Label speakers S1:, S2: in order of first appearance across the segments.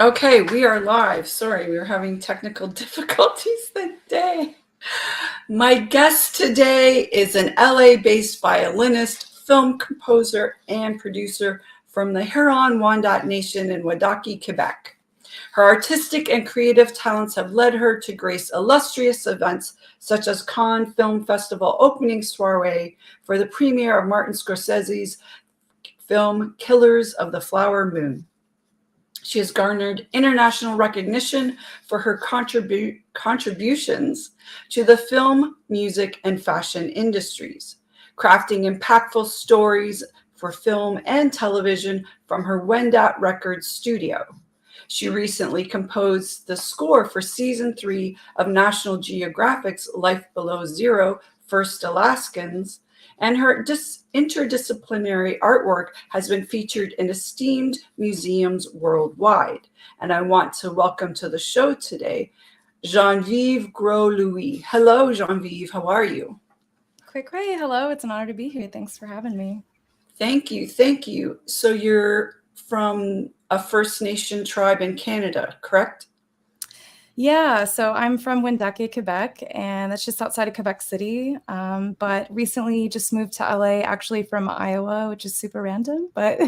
S1: Okay, we are live. Sorry, we were having technical difficulties today. My guest today is an LA-based violinist, film composer, and producer from the Huron-Wendat Nation in Wendake, Quebec. Her artistic and creative talents have led her to grace illustrious events such as Cannes Film Festival opening soiree for the premiere of Martin Scorsese's film Killers of the Flower Moon. She has garnered international recognition for her contributions to the film, music, and fashion industries, crafting impactful stories for film and television from her Wendat Records studio. She recently composed the score for season 3 of National Geographic's Life Below Zero, First Alaskans, and her interdisciplinary artwork has been featured in esteemed museums worldwide. And I want to welcome to the show today, Geneviève Gros-Louis. Hello, Geneviève. How are you?
S2: Cray. Hello. It's an honor to be here. Thanks for having me.
S1: Thank you. Thank you. So you're from a First Nation tribe in Canada, correct?
S2: Yeah, so I'm from Wendake, Quebec, and that's just outside of Quebec City. But recently just moved to LA, actually from Iowa, which is super random. But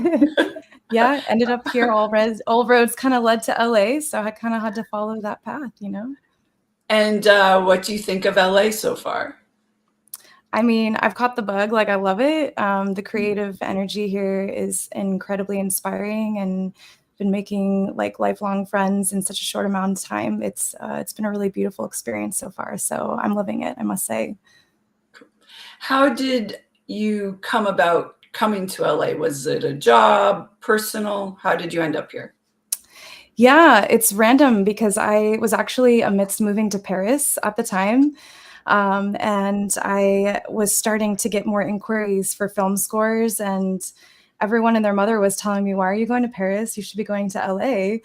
S2: yeah, ended up here. All roads kind of led to LA, so I kind of had to follow that path, you know.
S1: And what do you think of LA so far?
S2: I mean, I've caught the bug. Like, I love it. The creative energy here is incredibly inspiring, and been making like lifelong friends in such a short amount of time. It's been a really beautiful experience so far. So I'm loving it, I must say.
S1: How did you come about coming to LA? Was it a job, personal? How did you end up here?
S2: Yeah, it's random because I was actually amidst moving to Paris at the time. And I was starting to get more inquiries for film scores, and everyone and their mother was telling me, why are you going to Paris? You should be going to LA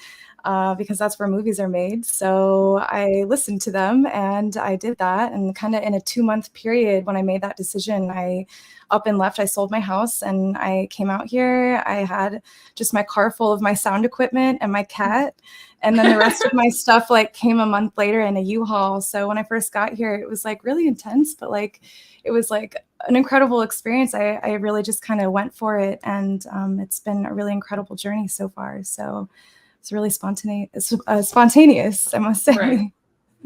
S2: because that's where movies are made. So I listened to them and I did that. And kind of in a 2-month period, when I made that decision, I up and left. I sold my house and I came out here. I had just my car full of my sound equipment and my cat. And then the rest of my stuff like came a month later in a U-Haul. So when I first got here, it was like really intense, but like it was like an incredible experience. I really just kind of went for it, and it's been a really incredible journey so far. So it's really spontaneous, I must say.
S1: Right.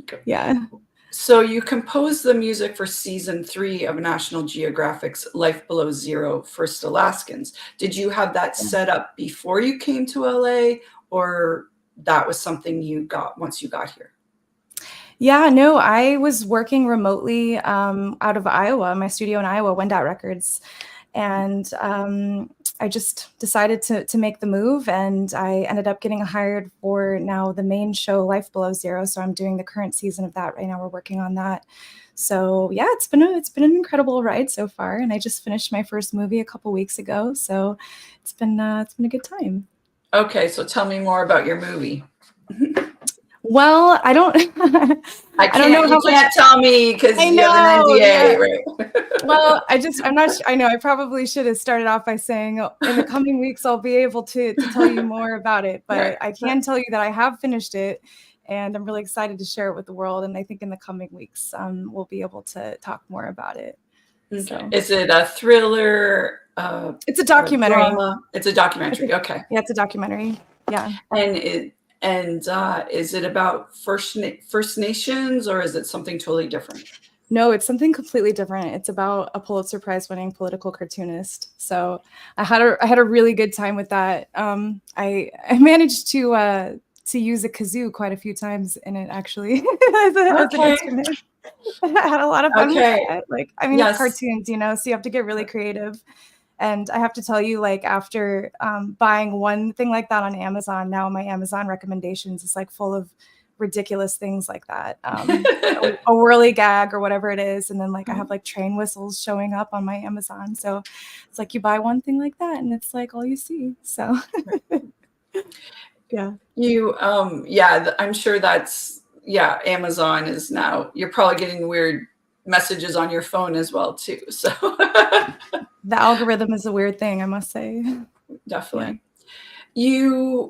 S2: Okay. Yeah.
S1: So you composed the music for season 3 of National Geographic's Life Below Zero, First Alaskans. Did you have that set up before you came to LA, or that was something you got once you got here?
S2: Yeah, no, I was working remotely out of Iowa, my studio in Iowa, Wendat Records. And I just decided to make the move, and I ended up getting hired for now the main show, Life Below Zero. So I'm doing the current season of that right now. We're working on that. So yeah, it's been an incredible ride so far. And I just finished my first movie a couple weeks ago. So it's been a good time.
S1: Okay, so tell me more about your movie.
S2: Well, I don't know.
S1: You can't tell me because you have an NDA,
S2: yeah.
S1: right?
S2: Well, I'm not I know I probably should have started off by saying in the coming weeks I'll be able to tell you more about it, but right. I can tell you that I have finished it, and I'm really excited to share it with the world. And I think in the coming weeks we'll be able to talk more about it.
S1: Okay. So. Is it a thriller?
S2: It's a documentary.
S1: Drama? It's a documentary. Okay.
S2: Yeah, it's a documentary. Yeah.
S1: And is it about First Nations, or is it something totally different?
S2: No, it's something completely different. It's about a Pulitzer Prize winning political cartoonist. So I had a really good time with that. I managed to use a kazoo quite a few times in it, actually. as an instrument. I had a lot of fun with that. Like, I mean, it's cartoons, you know, so you have to get really creative. And I have to tell you, like, after buying one thing like that on Amazon, now my Amazon recommendations is like full of ridiculous things like that. A whirly gag or whatever it is. And then like I have like train whistles showing up on my Amazon. So it's like you buy one thing like that and it's like all you see. So yeah.
S1: I'm sure Amazon is now, you're probably getting weird messages on your phone as well too. So
S2: the algorithm is a weird thing, I must say.
S1: Definitely. Yeah.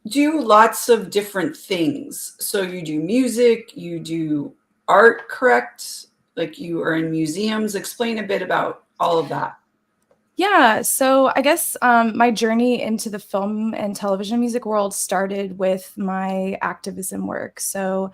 S1: do lots of different things. So you do music, you do art, correct? Like you are in museums. Explain a bit about all of that.
S2: Yeah, so I guess my journey into the film and television music world started with my activism work. So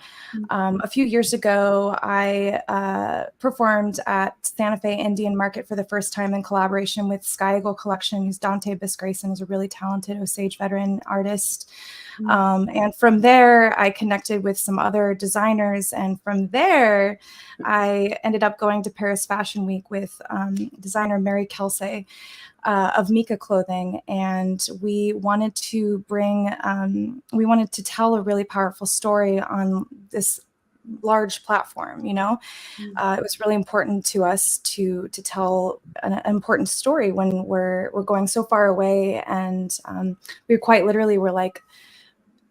S2: a few years ago, I performed at Santa Fe Indian Market for the first time in collaboration with Sky Eagle Collection, who's Dante Bisgrayson, is a really talented Osage veteran artist. And from there, I connected with some other designers. And from there, I ended up going to Paris Fashion Week with designer Mary Kelsey of Mika Clothing. And we wanted to tell a really powerful story on this large platform. It was really important to us to tell an important story when we're going so far away, and we quite literally were like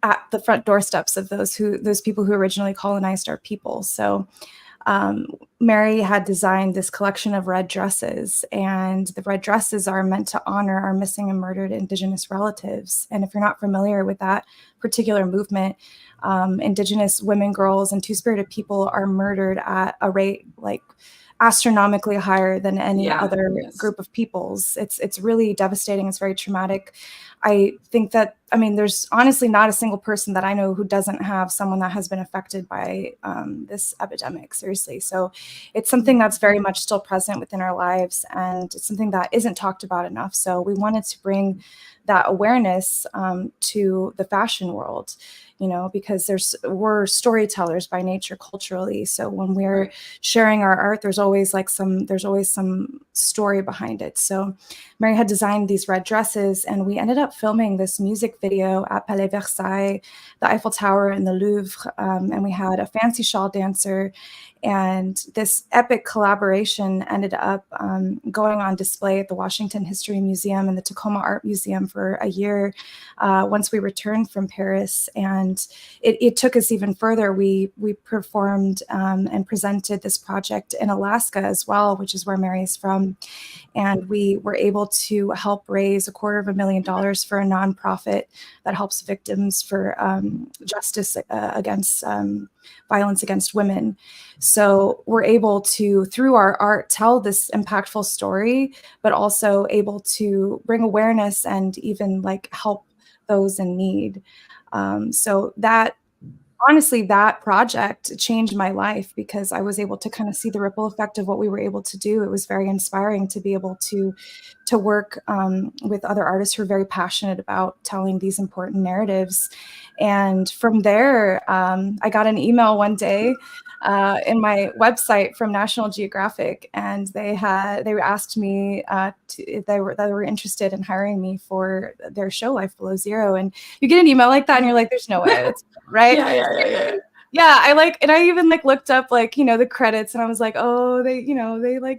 S2: at the front doorsteps of those people who originally colonized our people. So Mary had designed this collection of red dresses, and the red dresses are meant to honor our missing and murdered Indigenous relatives. And if you're not familiar with that particular movement, Indigenous women, girls, and Two-Spirited people are murdered at a rate like astronomically higher than any other group of peoples. It's really devastating. It's very traumatic. I think that, there's honestly not a single person that I know who doesn't have someone that has been affected by this epidemic, seriously. So it's something that's very much still present within our lives, and it's something that isn't talked about enough. So we wanted to bring that awareness to the fashion world, because we're storytellers by nature culturally. So when we're sharing our art, there's always some story behind it. So Mary had designed these red dresses, and we ended up filming this music video at Palais Versailles, the Eiffel Tower, and the Louvre. And we had a fancy shawl dancer, and this epic collaboration ended up going on display at the Washington History Museum and the Tacoma Art Museum for a year once we returned from Paris. And it took us even further. We performed and presented this project in Alaska as well, which is where Mary is from. And we were able to help raise $250,000 for a nonprofit that helps victims for justice against violence against women. So we're able to, through our art, tell this impactful story, but also able to bring awareness and even like help those in need. So that, honestly, that project changed my life because I was able to kind of see the ripple effect of what we were able to do. It was very inspiring to be able to work with other artists who are very passionate about telling these important narratives. And from there, I got an email one day in my website from National Geographic, and they asked me if they were interested in hiring me for their show Life Below Zero. And you get an email like that, and you're like, "There's no way," right? Yeah, I even looked up the credits, and I was like, oh, they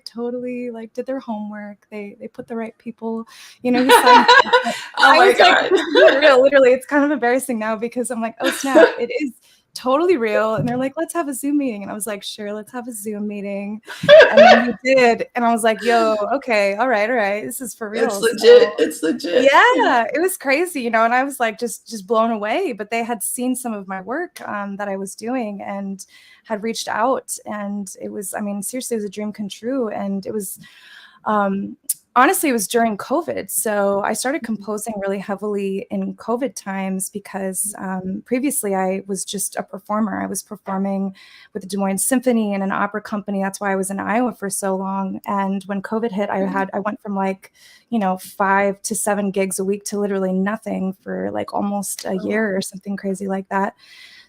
S2: totally did their homework. They put the right people, who signed up.
S1: Oh my God.
S2: This is real. Literally, it's kind of embarrassing now because I'm like, oh snap, it is totally real. And they're like, let's have a Zoom meeting. And I was like, sure, let's have a Zoom meeting. And then we did. And I was like, yo, okay, all right. This is for real.
S1: It's legit. It's legit.
S2: Yeah, it was crazy, and I was like just blown away. But they had seen some of my work that I was doing and had reached out. And it was, seriously, it was a dream come true. And it was, honestly, it was during COVID. So I started composing really heavily in COVID times because previously I was just a performer. I was performing with the Des Moines Symphony and an opera company. That's why I was in Iowa for so long. And when COVID hit, I went from 5 to 7 gigs a week to literally nothing for almost a year or something crazy like that.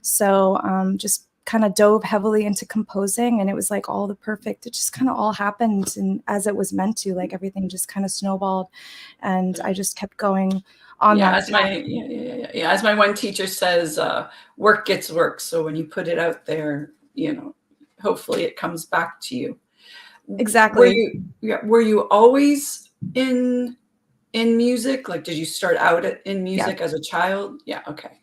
S2: So just kind of dove heavily into composing, and it was it just kind of all happened and as it was meant to, everything just kind of snowballed, and I just kept going on that.
S1: As my one teacher says, work gets work. So when you put it out there, hopefully it comes back to you.
S2: Exactly.
S1: Were you always in music? Did you start out in music as a child? Yeah. Okay.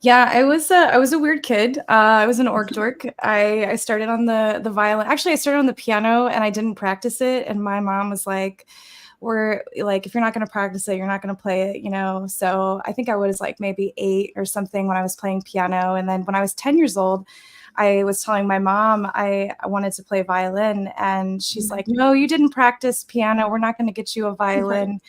S2: Yeah, I was a weird kid. I was an orc dork. I started on the violin. Actually, I started on the piano and I didn't practice it. And my mom was like, we're like, if you're not going to practice it, you're not going to play it, you know? So I think I was like maybe 8 or something when I was playing piano. And then when I was 10 years old, I was telling my mom I wanted to play violin, and she's like, no, you didn't practice piano. We're not going to get you a violin.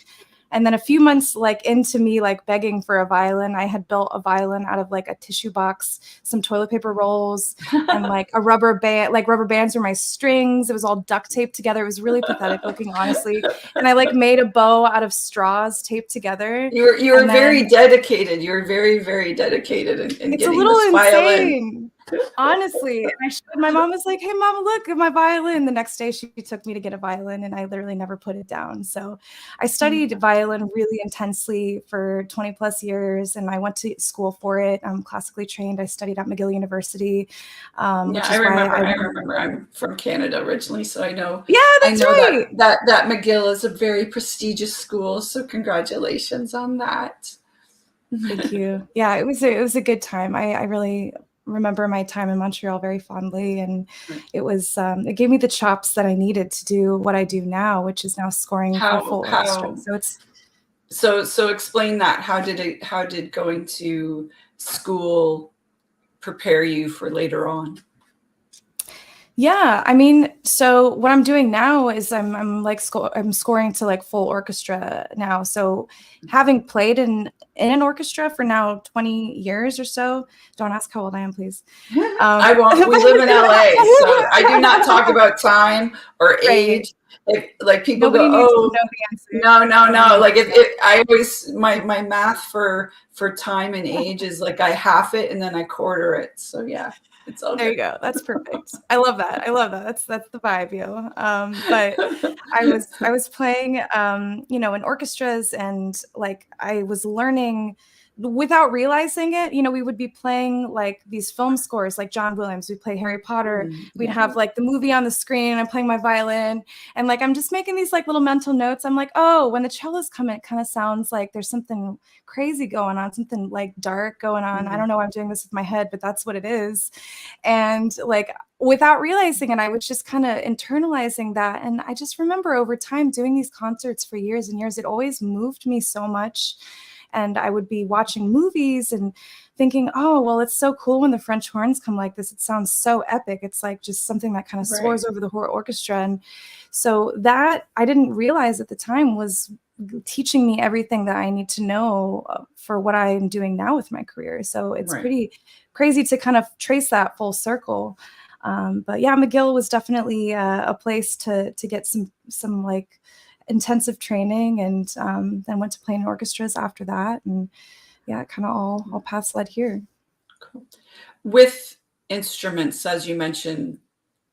S2: And then a few months like into me like begging for a violin, I had built a violin out of like a tissue box, some toilet paper rolls, and like a rubber band. Like rubber bands were my strings. It was all duct taped together. It was really pathetic looking, honestly. And I like made a bow out of straws taped together.
S1: You were very dedicated. You were very, very dedicated in
S2: it's
S1: getting
S2: a little
S1: this
S2: insane.
S1: violin.
S2: Honestly, my mom was like, hey, mom, look at my violin. The next day she took me to get a violin, and I literally never put it down. So I studied violin really intensely for 20 plus years, and I went to school for it. I'm classically trained. I studied at McGill University.
S1: Yeah, I remember. I'm from Canada originally, so I know.
S2: Yeah, that's right.
S1: That McGill is a very prestigious school. So congratulations on that.
S2: Thank you. Yeah, it was a good time. I really remember my time in Montreal very fondly, and it was it gave me the chops that I needed to do what I do now, which is now scoring for full orchestra. So it's
S1: so explain that. How did going to school prepare you for later on?
S2: Yeah, I mean, so what I'm doing now is I'm scoring to like full orchestra now. So having played in an orchestra for now 20 years or so, don't ask how old I am, please.
S1: I won't. We live in LA, so I do not talk about time or age. Like people
S2: Nobody
S1: go,
S2: needs
S1: oh,
S2: to know the answer.
S1: no. Like I always my math for time and age is like I half it and then I quarter it. So yeah. It's all
S2: there
S1: good.
S2: You go. That's perfect. I love that. That's the vibe, yo. But I was playing, you know, in orchestras, and like I was learning without realizing it. You know, we would be playing like these film scores, like John Williams. We'd play Harry Potter. We'd have like the movie on the screen, and I'm playing my violin, and like I'm just making these like little mental notes. I'm like, oh, when the cellos come in, it kind of sounds like there's something crazy going on, something like dark going on. I don't know why I'm doing this with my head, but that's what it is. And like without realizing it, I was just kind of internalizing that. And I just remember over time doing these concerts for years and years, it always moved me so much. And I would be watching movies and thinking, oh, well, it's so cool when the French horns come like this. It sounds so epic. It's like just something that kind of soars over the whole orchestra. And so that I didn't realize at the time was teaching me everything that I need to know for what I'm doing now with my career. So it's pretty crazy to kind of trace that full circle. But yeah, McGill was definitely a place to get some like intensive training, and then went to play in orchestras after that. And yeah, kind of all paths led here.
S1: Cool. With instruments, as you mentioned,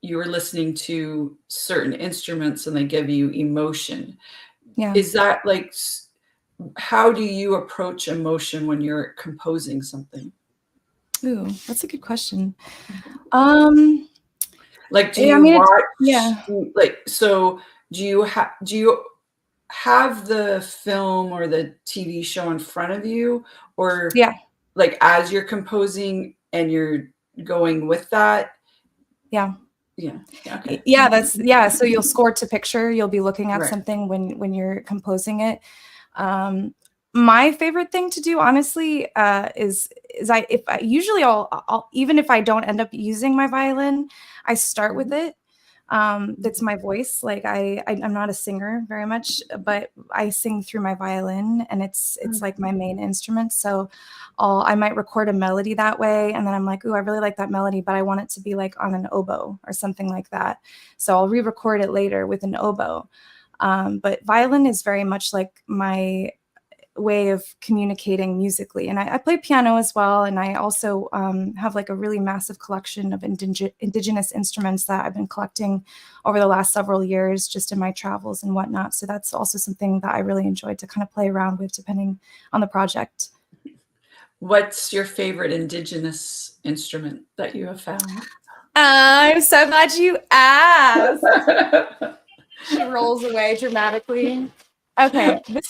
S1: you were listening to certain instruments and they give you emotion.
S2: Yeah.
S1: Is that like, how do you approach emotion when you're composing something?
S2: Ooh, that's a good question.
S1: Like, do you watch? Like, so do you have the film or the TV show in front of you, or like as you're composing and you're going with that?
S2: Yeah.
S1: Okay.
S2: Yeah, so you'll score to picture. You'll be looking at something when you're composing it. My favorite thing to do, honestly, is I'll even if I don't end up using my violin, I start with it. That's my voice. Like I'm not a singer very much, but I sing through my violin, and it's like my main instrument. So I might record a melody that way, and then I'm like, ooh, I really like that melody, but I want it to be like on an oboe or something like that. So I'll re-record it later with an oboe. But violin is very much like my way of communicating musically. And I play piano as well. And I also have like a really massive collection of indigenous instruments that I've been collecting over the last several years, just in my travels and whatnot. So that's also something that I really enjoyed to kind of play around with, depending on the project.
S1: What's your favorite indigenous instrument that you have found?
S2: I'm so glad you asked. She rolls away dramatically. Okay, this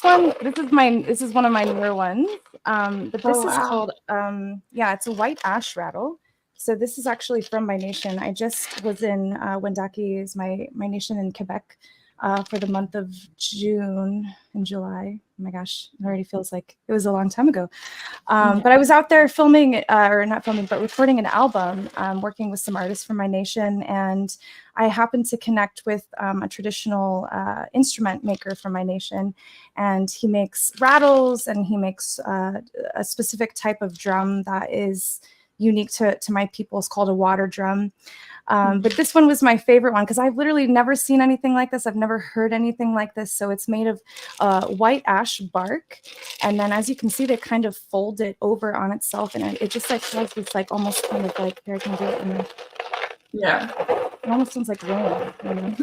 S2: is one of my newer ones. But this is called it's a white ash rattle. So this is actually from my nation. I just was in Wendake, is my nation in Quebec, for the month of June and July. Oh my gosh, it already feels like it was a long time ago. But I was out there filming, or not filming, but recording an album, working with some artists from my nation. And I happened to connect with a traditional instrument maker from my nation. And he makes rattles, and he makes a specific type of drum that is unique to my people. It's called a water drum. But this one was my favorite one because I've literally never seen anything like this. I've never heard anything like this. So it's made of white ash bark. And then as you can see, they kind of fold it over on itself. And it just like has this like almost kind of like, here I can do it. And
S1: Yeah.
S2: it almost sounds like rain, you know?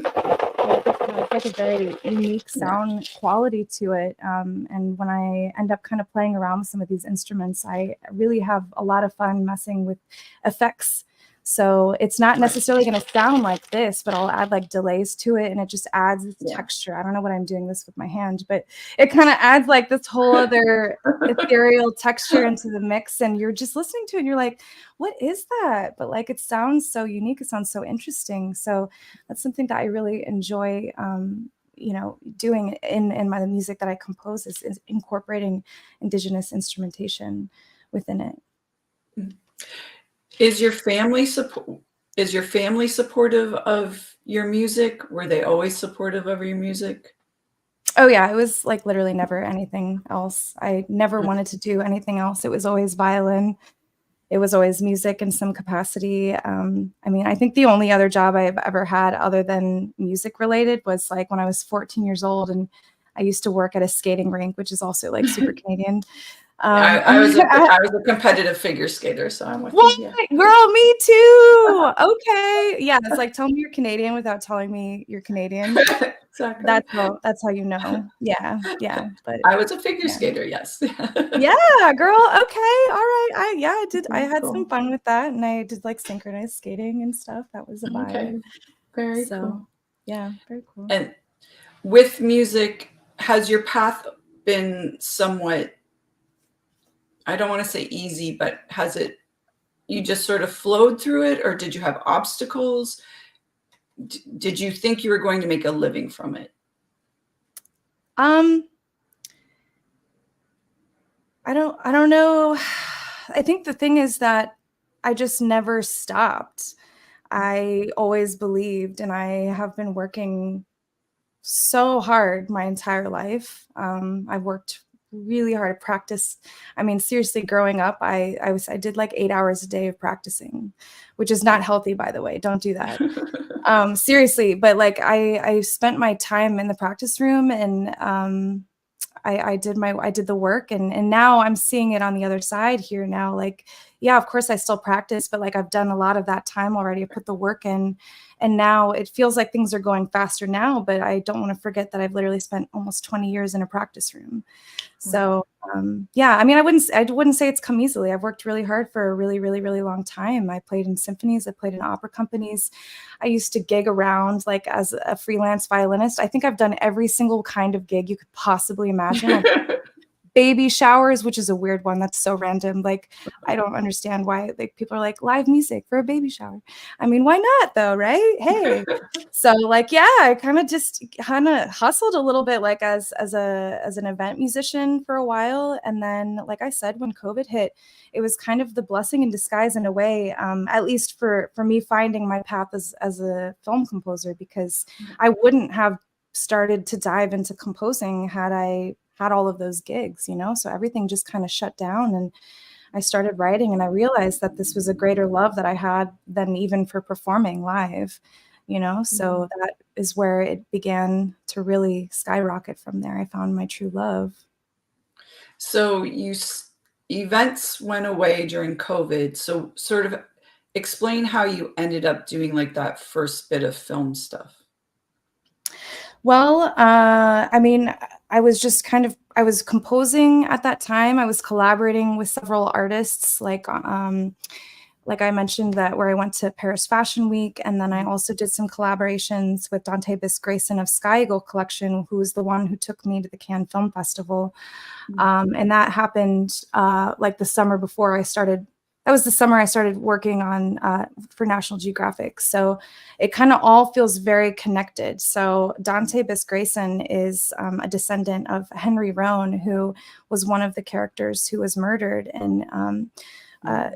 S2: It's like a very unique sound quality to it. And when I end up kind of playing around with some of these instruments, I really have a lot of fun messing with effects. So it's not necessarily going to sound like this, but I'll add like delays to it, and it just adds this texture. I don't know what I'm doing this with my hand, but it kind of adds like this whole other ethereal texture into the mix, and you're just listening to it and you're like, what is that? But like, it sounds so unique. It sounds so interesting. So that's something that I really enjoy, you know, doing in my music that I compose is incorporating Indigenous instrumentation within it.
S1: Is your family supportive of your music? Were they always supportive of your music?
S2: Oh yeah, it was like literally never anything else. I never wanted to do anything else. It was always violin. It was always music in some capacity. I mean, I think the only other job I've ever had other than music related was like when I was 14 years old, and I used to work at a skating rink, which is also like super Canadian.
S1: I was a competitive figure skater, so I'm with
S2: what?
S1: you.
S2: Yeah. Girl, me too. Okay. Yeah, it's like, tell me you're Canadian without telling me you're Canadian.
S1: Exactly.
S2: That's how you know. Yeah. But
S1: I was a figure skater, yes.
S2: Yeah, girl. Okay. All right. I did. I had
S1: Cool.
S2: some fun with that, and I did like synchronized skating and stuff. That was a vibe.
S1: Okay. Very cool.
S2: Yeah, very cool.
S1: And with music, has your path been somewhat, I don't want to say easy, but you just sort of flowed through it, or did you have obstacles? Did you think you were going to make a living from it?
S2: I don't know. I think the thing is that I just never stopped. I always believed, and I have been working so hard my entire life. I've worked really hard at practice. I mean, seriously, growing up, I did like 8 hours a day of practicing, which is not healthy, by the way. Don't do that. Seriously, but like I spent my time in the practice room, and I did the work, and now I'm seeing it on the other side here now. Like, yeah, of course I still practice, but like I've done a lot of that time already. I put the work in, and now it feels like things are going faster now, but I don't want to forget that I've literally spent almost 20 years in a practice room. So yeah, I mean, I wouldn't say it's come easily. I've worked really hard for a really, really, really long time. I played in symphonies. I played in opera companies. I used to gig around like as a freelance violinist. I think I've done every single kind of gig you could possibly imagine. Baby showers, which is a weird one. That's so random. Like, I don't understand why like people are like live music for a baby shower. I mean, why not though, right? Hey. So like, yeah, I kind of hustled a little bit like as an event musician for a while. And then, like I said, when COVID hit, it was kind of the blessing in disguise in a way, at least for me finding my path as a film composer, because I wouldn't have started to dive into composing had I had all of those gigs, you know? So everything just kind of shut down, and I started writing, and I realized that this was a greater love that I had than even for performing live, you know? So that is where it began to really skyrocket from there. I found my true love.
S1: So events went away during COVID. So sort of explain how you ended up doing like that first bit of film stuff.
S2: Well, I mean, I was composing at that time. I was collaborating with several artists, like I mentioned that where I went to Paris Fashion Week. And then I also did some collaborations with Dante Bis-Grayson of Sky Eagle Collection, who was the one who took me to the Cannes Film Festival. And that happened like the summer before I started that was the summer I started working on for National Geographic. So it kind of all feels very connected. So Dante Bis-Grayson is a descendant of Henry Roan, who was one of the characters who was murdered in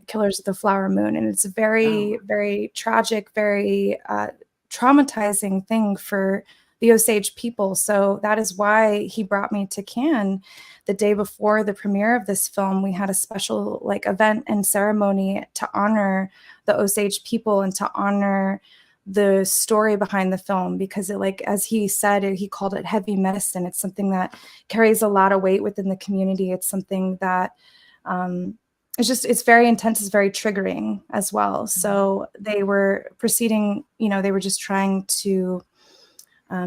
S2: Killers of the Flower Moon. And it's a very, very tragic, very traumatizing thing for the Osage people. So that is why he brought me to Cannes. The day before the premiere of this film, we had a special like event and ceremony to honor the Osage people and to honor the story behind the film, because it, like, as he said, he called it heavy medicine. It's something that carries a lot of weight within the community. It's something that it's very intense, it's very triggering as well. So they were proceeding, they were just trying to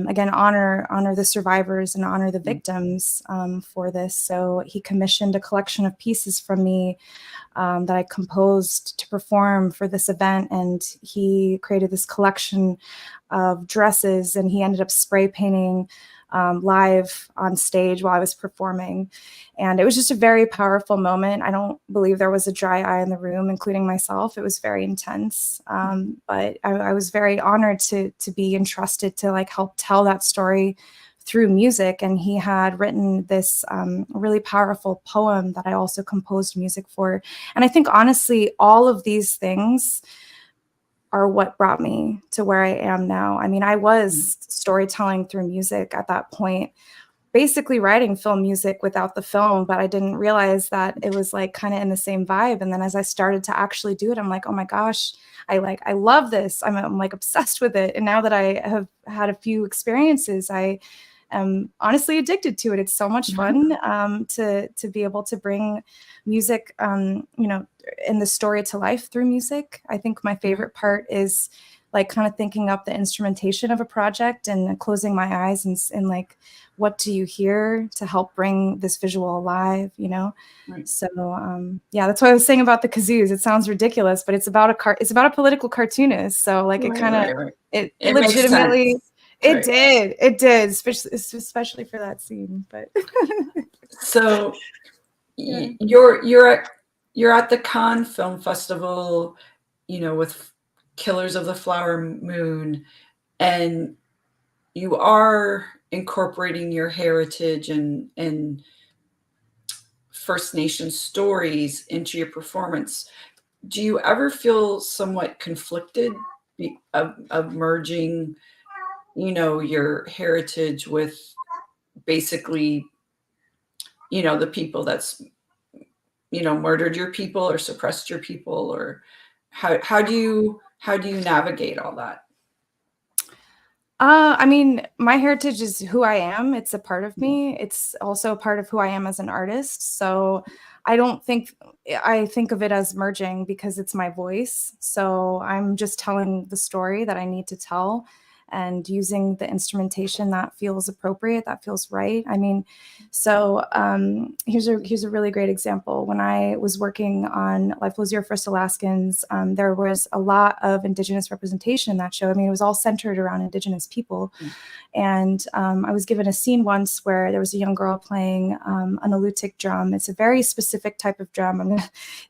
S2: again, honor the survivors and honor the victims for this. So he commissioned a collection of pieces from me that I composed to perform for this event. And he created this collection of dresses, and he ended up spray painting live on stage while I was performing. And it was just a very powerful moment. I don't believe there was a dry eye in the room, including myself. It was very intense. But I was very honored to be entrusted to like help tell that story through music. And he had written this really powerful poem that I also composed music for. And I think honestly, all of these things are what brought me to where I am now. I mean, I was storytelling through music at that point, basically writing film music without the film, but I didn't realize that it was like kind of in the same vibe. And then as I started to actually do it, I'm like, oh my gosh, I love this. I'm like obsessed with it. And now that I have had a few experiences, I am honestly addicted to it. It's so much fun to be able to bring music, in the story to life through music. I think my favorite part is like kind of thinking up the instrumentation of a project and closing my eyes and like, what do you hear to help bring this visual alive, Right. So that's what I was saying about the kazoos. It sounds ridiculous, but it's about a political cartoonist. So like it kind of, it legitimately, it did, especially for that scene. But
S1: so you're at the Cannes Film Festival, with Killers of the Flower Moon, and you are incorporating your heritage and First Nation stories into your performance. Do you ever feel somewhat conflicted of merging, your heritage with basically, the people that's, murdered your people or suppressed your people, or how do you navigate all that?
S2: I mean, my heritage is who I am. It's a part of me. It's also a part of who I am as an artist. So I think of it as merging because it's my voice. So I'm just telling the story that I need to tell and using the instrumentation that feels appropriate, that feels right. I mean, so here's a really great example. When I was working on Life Was Your First Alaskans, there was a lot of Indigenous representation in that show. I mean, it was all centered around Indigenous people. And I was given a scene once where there was a young girl playing an alutic drum. It's a very specific type of drum.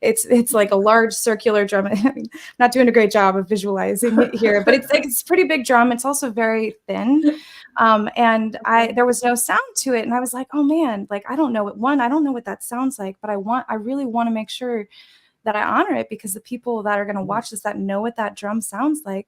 S2: It's like a large circular drum. I'm not doing a great job of visualizing it here, but it's a pretty big drum. It's also very thin. And there was no sound to it. And I was like, oh man, like, I don't know what that sounds like, but I really want to make sure that I honor it, because the people that are going to watch this, that know what that drum sounds like,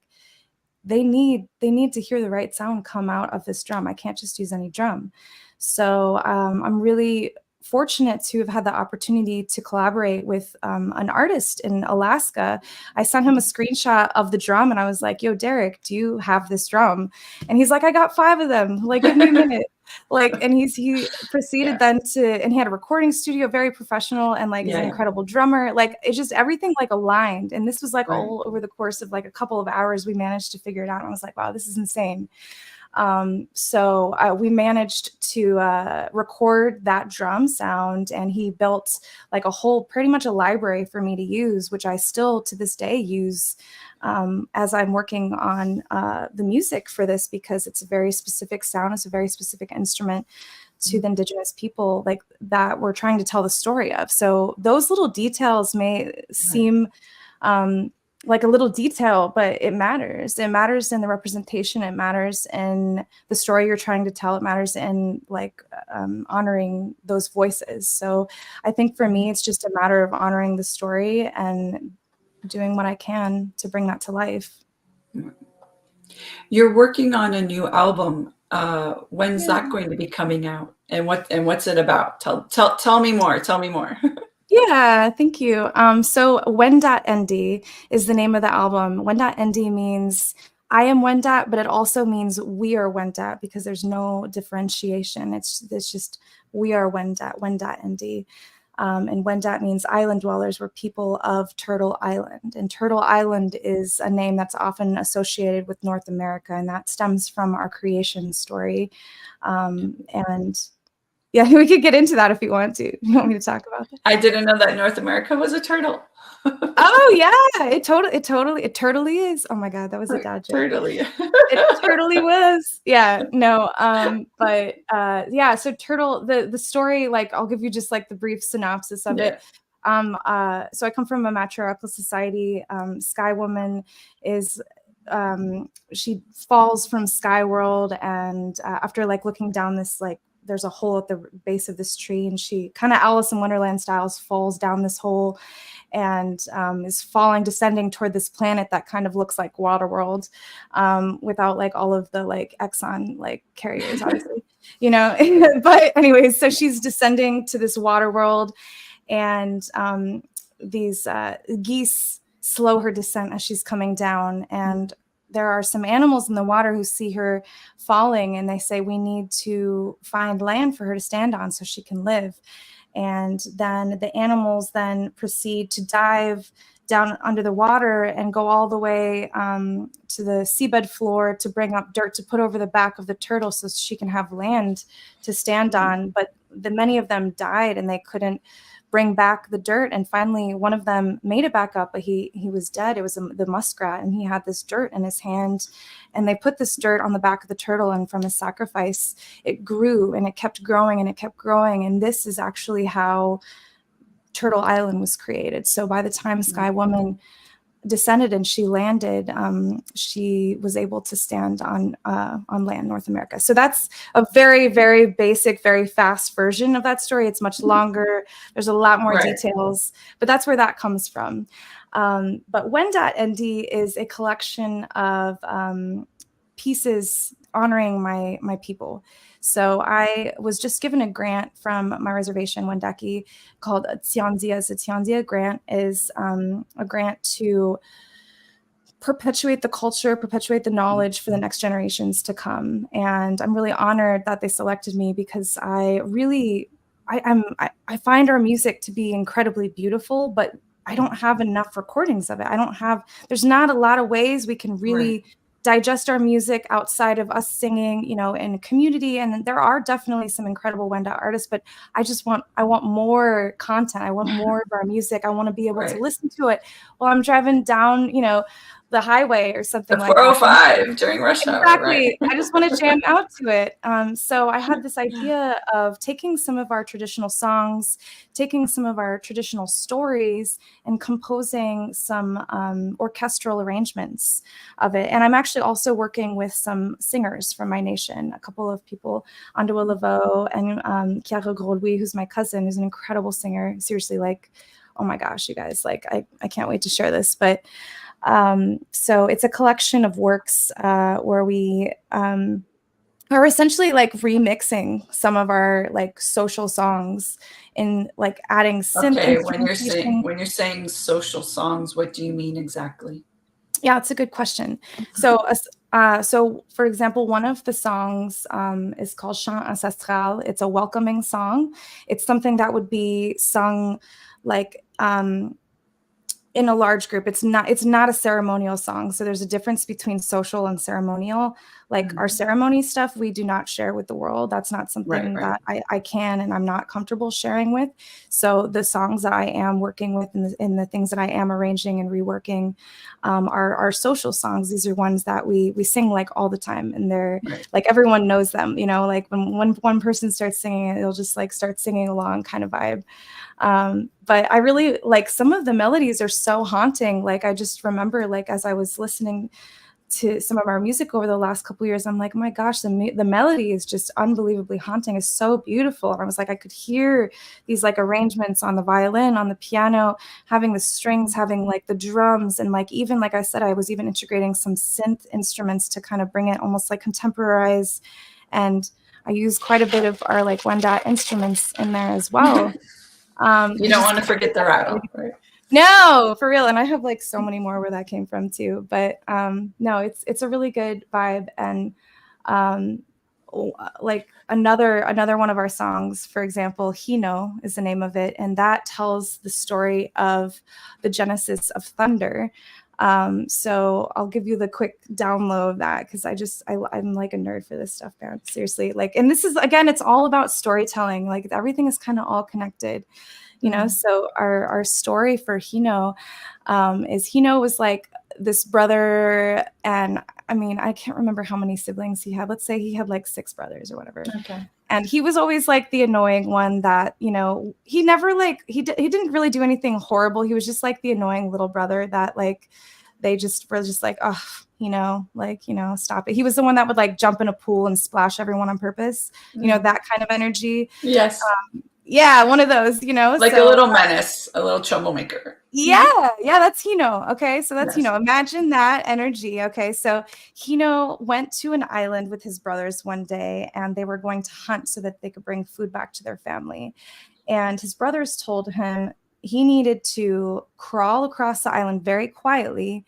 S2: they need to hear the right sound come out of this drum. I can't just use any drum. So I'm really fortunate to have had the opportunity to collaborate with an artist in Alaska. I sent him a screenshot of the drum and I was like, yo, Derek, do you have this drum? And he's like, I got 5 of them. Like, give me a minute. Like, and he proceeded then and he had a recording studio, very professional, and like is an incredible drummer. Like, it's just everything like aligned. And this was like all over the course of like a couple of hours, we managed to figure it out. And I was like, wow, this is insane. So we managed to record that drum sound, and he built like pretty much a library for me to use, which I still to this day use as I'm working on the music for this, because it's a very specific sound. It's a very specific instrument to the Indigenous people, like that we're trying to tell the story of. So those little details may seem like a little detail, but it matters. It matters in the representation. It matters in the story you're trying to tell. It matters in like honoring those voices. So I think for me, it's just a matter of honoring the story and doing what I can to bring that to life.
S1: You're working on a new album. When's that going to be coming out? And what's it about? Tell me more. Tell me more.
S2: Yeah, thank you. So Wendat is the name of the album. Wendat means I am Wendat, but it also means we are Wendat because there's no differentiation. It's just we are Wendat and Wendat means island dwellers. We're people of Turtle Island. And Turtle Island is a name that's often associated with North America, and that stems from our creation story. And yeah, we could get into that if you want to. You want me to talk about that?
S1: I didn't know that North America was a turtle.
S2: Oh yeah, it totally is. Oh my God, that was a dad joke.
S1: Totally.
S2: It totally was. Yeah, no. But yeah, so turtle, the story, like I'll give you just like the brief synopsis of it. So I come from a matriarchal society. Sky Woman is she falls from Sky World, and after like looking down this like there's a hole at the base of this tree, and she kind of Alice in Wonderland styles falls down this hole and is descending toward this planet that kind of looks like Waterworld, without like all of the like Exxon like carriers, obviously, you know. But anyways, so she's descending to this Waterworld, and these geese slow her descent as she's coming down, and there are some animals in the water who see her falling, and they say, we need to find land for her to stand on so she can live. And then the animals then proceed to dive down under the water and go all the way to the seabed floor to bring up dirt to put over the back of the turtle so she can have land to stand on. But many of them died and they couldn't bring back the dirt. And finally, one of them made it back up, but he was dead. It was the muskrat, and he had this dirt in his hand. And they put this dirt on the back of the turtle, and from his sacrifice, it grew and it kept growing and it kept growing. And this is actually how Turtle Island was created. So by the time Sky Woman descended and she landed, she was able to stand on land, North America. So that's a very, very basic, very fast version of that story. It's much longer. There's a lot more details, but that's where that comes from. But Wendat is a collection of pieces honoring my people. So I was just given a grant from my reservation, Wendake, called Tsianzia. The Tsianzia grant is a grant to perpetuate the culture, perpetuate the knowledge for the next generations to come. And I'm really honored that they selected me because I find our music to be incredibly beautiful, but I don't have enough recordings of it. There's not a lot of ways we can really digest our music outside of us singing, you know, in a community. And there are definitely some incredible Wendat artists, but I want more content. I want more of our music. I want to be able to listen to it while I'm driving down, you know, the highway or something like that.
S1: 405 during rush hour.
S2: Exactly. I just want to jam out to it. So I had this idea of taking some of our traditional songs, taking some of our traditional stories, and composing some orchestral arrangements of it. And I'm actually also working with some singers from my nation, a couple of people, Andoua Laveau and Geneviève Gros-Louis, who's my cousin, who's an incredible singer. Seriously, like, oh my gosh, you guys, like, I can't wait to share this. But so it's a collection of works where we are essentially like remixing some of our like social songs in like adding synth.
S1: Okay, when you're saying social songs, what do you mean exactly?
S2: Yeah, it's a good question. So for example, one of the songs is called Chant Ancestral. It's a welcoming song. It's something that would be sung like in a large group. It's not a ceremonial song. So there's a difference between social and ceremonial. Like our ceremony stuff, we do not share with the world. That's not something that I can and I'm not comfortable sharing with. So the songs that I am working with and the things that I am arranging and reworking are social songs. These are ones that we sing like all the time, and they're like everyone knows them. You know, like when one person starts singing it, they'll just like start singing along kind of vibe. But I really like some of the melodies are so haunting. Like I just remember, like as I was listening to some of our music over the last couple of years, I'm like, oh my gosh, the melody is just unbelievably haunting. It's so beautiful. And I was like, I could hear these like arrangements on the violin, on the piano, having the strings, having like the drums, and like even like I said, I was even integrating some synth instruments to kind of bring it almost like contemporize. And I use quite a bit of our like Wendat instruments in there as well.
S1: You don't want to forget the rattle, right?
S2: No, for real. And I have like so many more where that came from too. But no, it's a really good vibe. And like another one of our songs, for example, Hino is the name of it, and that tells the story of the genesis of thunder. So I'll give you the quick download of that because I'm like a nerd for this stuff, man. Seriously. Like, and this is again, it's all about storytelling. Like everything is kind of all connected. You know, so our story for Hino is Hino was like this brother, and I mean, I can't remember how many siblings he had. Let's say he had like 6 brothers or whatever. Okay. And he was always like the annoying one that, you know, he never like, he didn't really do anything horrible. He was just like the annoying little brother that like, they just were just like, oh, you know, like, you know, stop it. He was the one that would like jump in a pool and splash everyone on purpose. You know, that kind of energy.
S1: Yes.
S2: Yeah, one of those, you know.
S1: Like a little menace, a little troublemaker.
S2: Yeah, that's Hino. Okay, so that's Hino. Imagine that energy. Okay, so Hino went to an island with his brothers one day, and they were going to hunt so that they could bring food back to their family. And his brothers told him he needed to crawl across the island very quietly,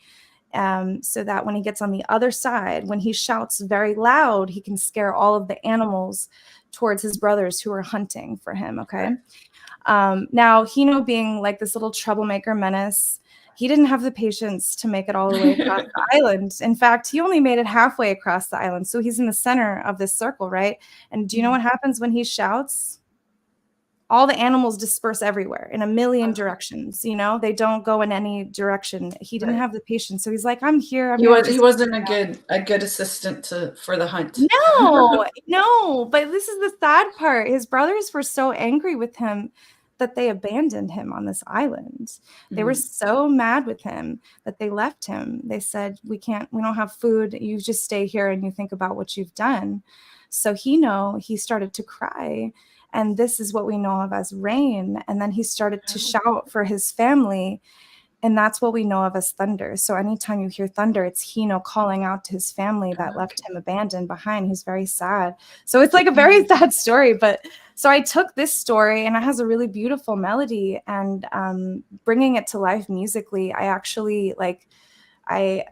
S2: so that when he gets on the other side, when he shouts very loud, he can scare all of the animals towards his brothers who are hunting for him. Okay. Now Hino being like this little troublemaker menace, he didn't have the patience to make it all the way across the island. In fact, he only made it halfway across the island. So he's in the center of this circle, right? And do you know what happens when he shouts? All the animals disperse everywhere in a million directions. You know, they don't go in any direction. He didn't have the patience. So he's like, I'm here.
S1: He wasn't a good assistant for the hunt.
S2: No, but this is the sad part. His brothers were so angry with him that they abandoned him on this island. They were so mad with him that they left him. They said, we don't have food. You just stay here and you think about what you've done. So he started to cry. And this is what we know of as rain. And then he started to shout for his family. And that's what we know of as thunder. So anytime you hear thunder, it's Hino calling out to his family that left him abandoned behind. He's very sad. So it's like a very sad story. But so I took this story, and it has a really beautiful melody, and bringing it to life musically, I actually I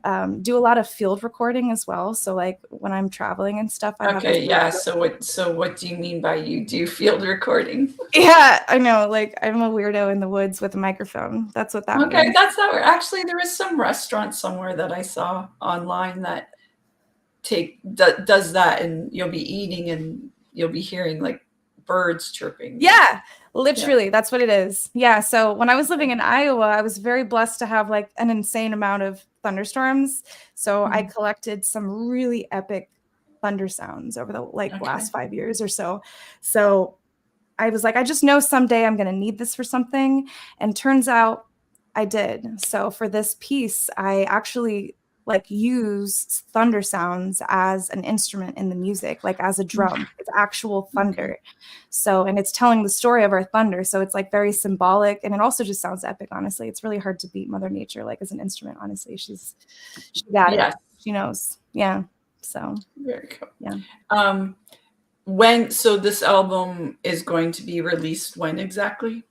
S2: do a lot of field recording as well. So like when I'm traveling and stuff.
S1: So what do you mean by you do field recording?
S2: Yeah, I know. Like I'm a weirdo in the woods with a microphone. That's what that means.
S1: Okay, that's not where actually there is some restaurant somewhere that I saw online that does that, and you'll be eating and you'll be hearing like birds chirping.
S2: Yeah. Literally, that's what it is. Yeah. So when I was living in Iowa, I was very blessed to have like an insane amount of thunderstorms. So I collected some really epic thunder sounds over the last 5 years or so. So I was like, I just know someday I'm going to need this for something. And turns out I did. So for this piece, I actually use thunder sounds as an instrument in the music, like as a drum. It's actual thunder. So, and it's telling the story of our thunder. So it's like very symbolic, and it also just sounds epic. Honestly, it's really hard to beat Mother Nature like as an instrument. Honestly, she's got it. She knows. Yeah. So
S1: very cool.
S2: Yeah.
S1: So this album is going to be released when exactly?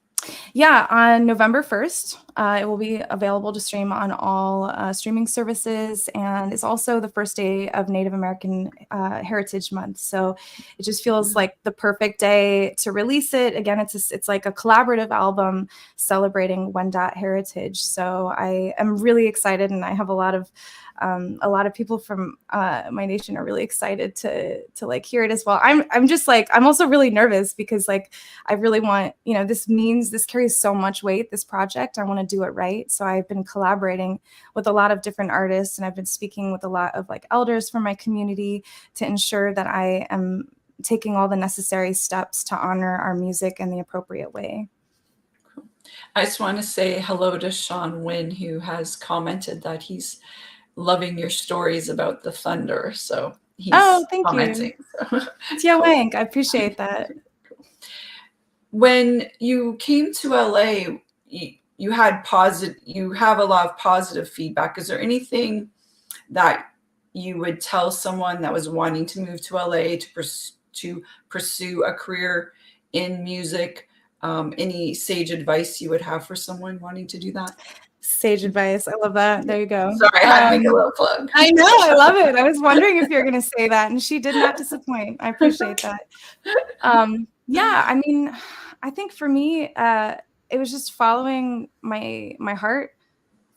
S2: Yeah, on November 1st. It will be available to stream on all streaming services, and it's also the first day of Native American Heritage Month. So it just feels like the perfect day to release it. Again, it's like a collaborative album celebrating Wendat heritage. So I am really excited, and I have a lot of people from my nation are really excited to like hear it as well. I'm just like, I'm also really nervous because like I really want, this carries so much weight, this project. I want to do it right. So I've been collaborating with a lot of different artists, and I've been speaking with a lot of like elders from my community to ensure that I am taking all the necessary steps to honor our music in the appropriate way.
S1: I just want to say hello to Sean Wynn, who has commented that he's loving your stories about the thunder. So he's
S2: thank
S1: commenting.
S2: You. Tia Wank, I appreciate that.
S1: When you came to LA, you have a lot of positive feedback. Is there anything that you would tell someone that was wanting to move to LA to pursue a career in music? Any sage advice you would have for someone wanting to do that?
S2: Sage advice. I love that. There you go.
S1: Sorry, I had to make a little plug.
S2: I know. I love it. I was wondering if you're going to say that, and she did not disappoint. I appreciate that. Yeah, I mean, I think for me, it was just following my heart,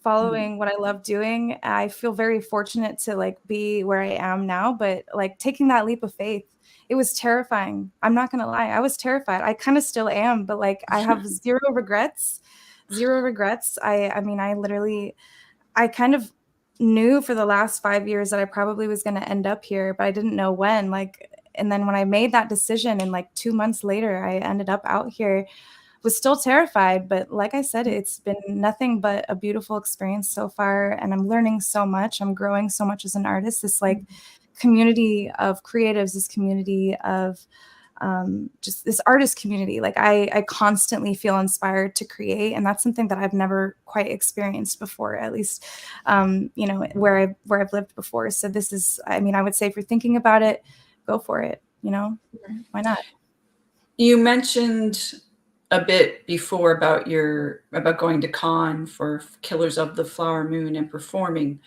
S2: following what I love doing. I feel very fortunate to like be where I am now, but like taking that leap of faith, it was terrifying. I'm not going to lie. I was terrified. I kind of still am, but like I have zero regrets. I mean, I kind of knew for the last 5 years that I probably was going to end up here, but I didn't know when. And then when I made that decision and like 2 months later, I ended up out here, was still terrified. But like I said, it's been nothing but a beautiful experience so far. And I'm learning so much. I'm growing so much as an artist. This like community of creatives, this community of just this artist community. Like I constantly feel inspired to create, and that's something that I've never quite experienced before, at least, where I've lived before. So this is, I mean, I would say if you're thinking about it, go for it. Why not?
S1: You mentioned a bit before about going to Cannes for Killers of the Flower Moon and performing,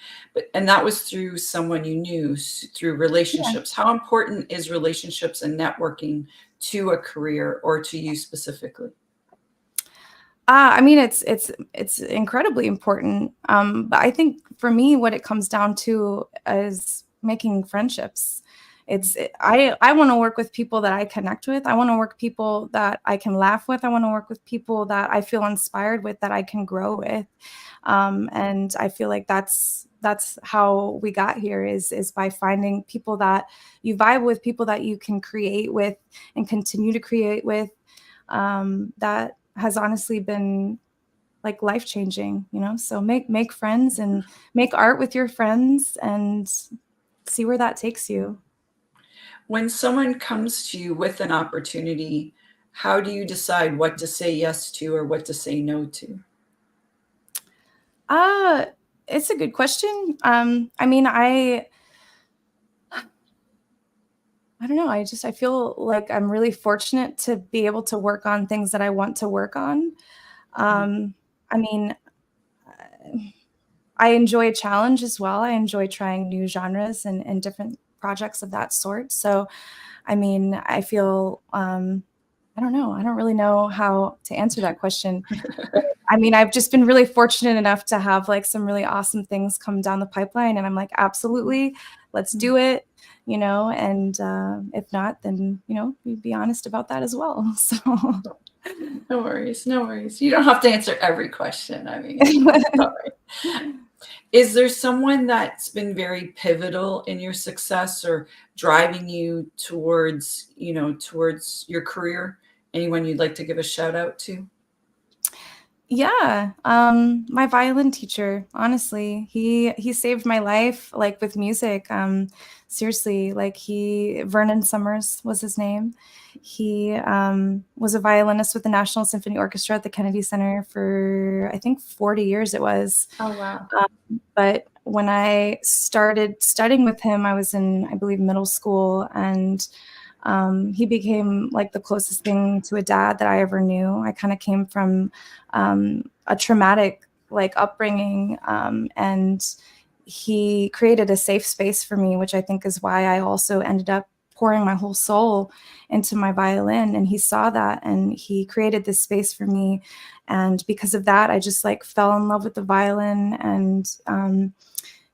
S1: and that was through someone you knew, through relationships. Yeah. How important is relationships and networking to a career, or to you specifically?
S2: I mean, it's incredibly important. But I think for me, what it comes down to is making friendships. I want to work with people that I connect with. I want to work with people that I can laugh with. I want to work with people that I feel inspired with, that I can grow with. And I feel like that's how we got here is by finding people that you vibe with, people that you can create with and continue to create with. That has honestly been like life-changing, so make friends and make art with your friends and see where that takes you.
S1: When someone comes to you with an opportunity, how do you decide what to say yes to or what to say no to?
S2: It's a good question. I mean, I don't know. I feel like I'm really fortunate to be able to work on things that I want to work on. I mean, I enjoy a challenge as well. I enjoy trying new genres and different projects of that sort. So, I mean, I feel, I don't know. I don't really know how to answer that question. I mean, I've just been really fortunate enough to have like some really awesome things come down the pipeline. And I'm like, absolutely, let's do it, and if not, then, we'd be honest about that as well. So.
S1: No worries. You don't have to answer every question. I mean, sorry. Is there someone that's been very pivotal in your success or driving you towards your career? Anyone you'd like to give a shout out to?
S2: Yeah. My violin teacher, honestly, he saved my life, like with music. Seriously, like Vernon Summers was his name. He was a violinist with the National Symphony Orchestra at the Kennedy Center for, I think, 40 years it was.
S1: Oh, wow.
S2: But when I started studying with him, I was in, I believe, middle school, and he became like the closest thing to a dad that I ever knew. I kind of came from a traumatic like upbringing, and he created a safe space for me, which I think is why I also ended up pouring my whole soul into my violin. And he saw that, and he created this space for me. And because of that, I just like fell in love with the violin. And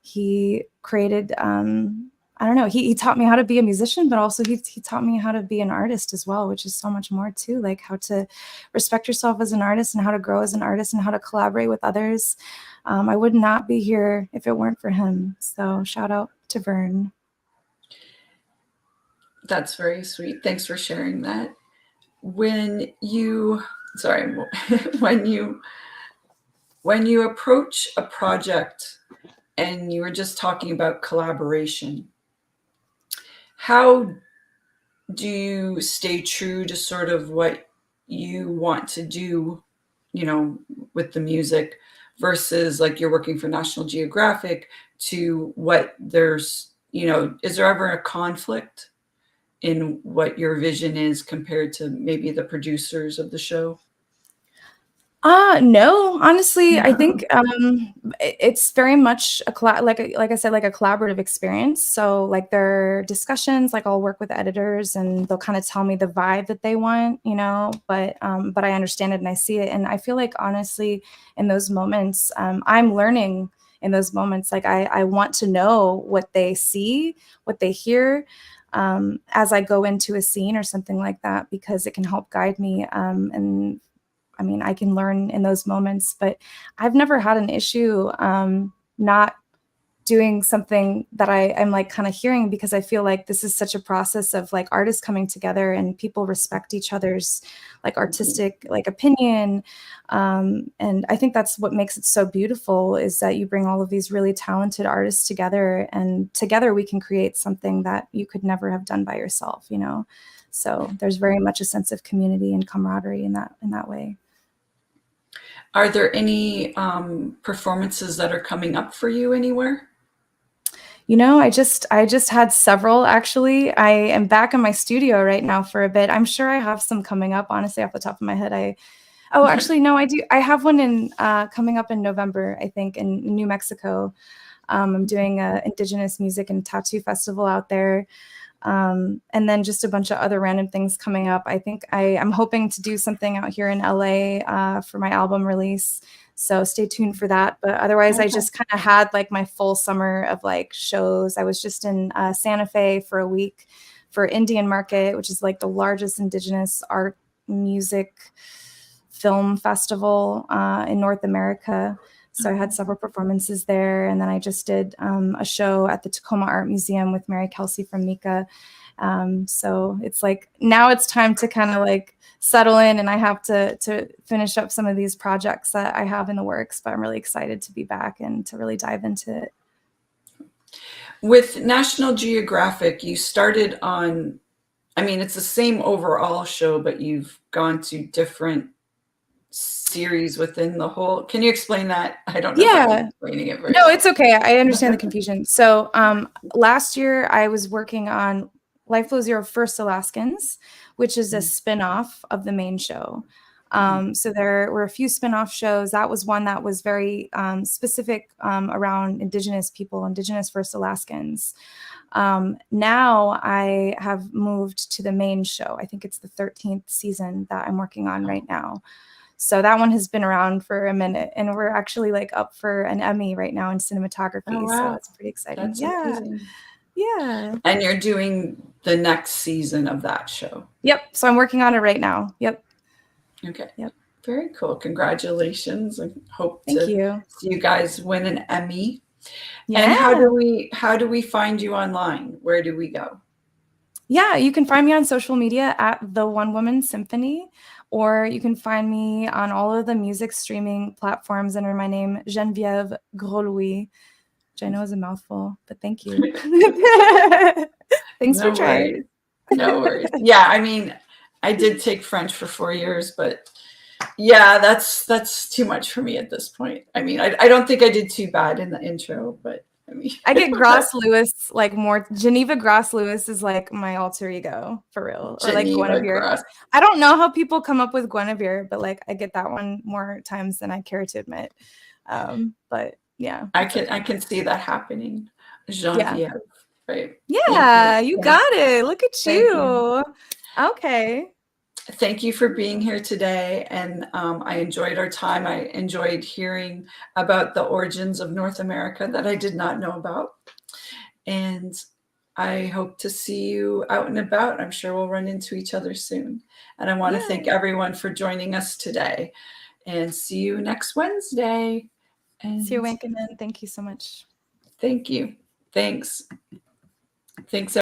S2: he created, I don't know, he taught me how to be a musician, but also he taught me how to be an artist as well, which is so much more too, like how to respect yourself as an artist and how to grow as an artist and how to collaborate with others. I would not be here if it weren't for him. So shout out to Vern.
S1: That's very sweet. Thanks for sharing that. When you, sorry, when you approach a project, and you were just talking about collaboration, how do you stay true to sort of what you want to do, you know, with the music, versus like you're working for National Geographic, to what there's, you know, is there ever a conflict in what your vision is compared to maybe the producers of the show?
S2: No, honestly, I think it's very much like I said, like a collaborative experience. So like there are discussions, like I'll work with editors and they'll kind of tell me the vibe that they want, you know, but I understand it and I see it. And I feel like honestly, in those moments, I'm learning in those moments. Like I want to know what they see, what they hear, as I go into a scene or something like that, because it can help guide me. And I mean, I can learn in those moments, but I've never had an issue not doing something that I'm like kind of hearing, because I feel like this is such a process of like artists coming together and people respect each other's like artistic like opinion. And I think that's what makes it so beautiful, is that you bring all of these really talented artists together, and together we can create something that you could never have done by yourself, you know? So there's very much a sense of community and camaraderie in that way.
S1: Are there any performances that are coming up for you anywhere?
S2: You know, I just had several actually. I am back in my studio right now for a bit. I'm sure I have some coming up, honestly, off the top of my head. Actually, no, I do. I have one in coming up in November, I think, in New Mexico. I'm doing a Indigenous music and tattoo festival out there. And then just a bunch of other random things coming up. I think I'm hoping to do something out here in LA for my album release. So stay tuned for that. But otherwise, okay. I just kind of had like my full summer of like shows. I was just in Santa Fe for a week for Indian Market, which is like the largest Indigenous art, music, film festival in North America. So I had several performances there. And then I just did a show at the Tacoma Art Museum with Mary Kelsey from Mika. So it's like, now it's time to kind of like settle in, and I have to finish up some of these projects that I have in the works, but I'm really excited to be back and to really dive into it.
S1: With National Geographic, you started on, I mean, it's the same overall show, but you've gone to different series within the whole. Can you explain that? I don't know.
S2: Yeah.
S1: If I'm explaining it very
S2: no,
S1: well.
S2: It's okay. I understand the confusion. So last year I was working on Life Flow Zero First Alaskans, which is a spin-off of the main show. So there were a few spin-off shows. That was one that was very specific around Indigenous people, Indigenous First Alaskans. Now I have moved to the main show. I think it's the 13th season that I'm working on right now. So that one has been around for a minute, and we're actually like up for an Emmy right now in cinematography. Oh, wow. So it's pretty exciting.
S1: That's amazing.
S2: Yeah.
S1: And you're doing the next season of that show.
S2: Yep. So I'm working on it right now. Yep.
S1: Okay.
S2: Yep.
S1: Very cool. Congratulations. I hope
S2: Thank
S1: to
S2: you.
S1: see you guys win an Emmy.
S2: Yeah.
S1: And how do we find you online? Where do we go?
S2: Yeah, you can find me on social media at The One Woman Symphony, or you can find me on all of the music streaming platforms under my name, Geneviève Gros-Louis, which I know is a mouthful, but thank you. Thanks for trying.
S1: No worries. Yeah, I mean, I did take French for 4 years, but yeah, that's too much for me at this point. I mean, I don't think I did too bad in the intro, but I mean,
S2: I get Gross-Louis like more. Geneva Gross-Louis is like my alter ego for real, or like
S1: Geneva
S2: Guinevere.
S1: Gross.
S2: I don't know how people come up with Guinevere, but like I get that one more times than I care to admit. But yeah,
S1: I can see that happening. Geneviève, right?
S2: Yeah, you got it. Look at
S1: Thank
S2: you. Okay.
S1: Thank you for being here today. And I enjoyed our time. I enjoyed hearing about the origins of North America that I did not know about. And I hope to see you out and about. I'm sure we'll run into each other soon. And I want to thank everyone for joining us today. And see you next Wednesday. And
S2: See you, Wankaman. Thank you so much.
S1: thank you. Thanks. Thanks.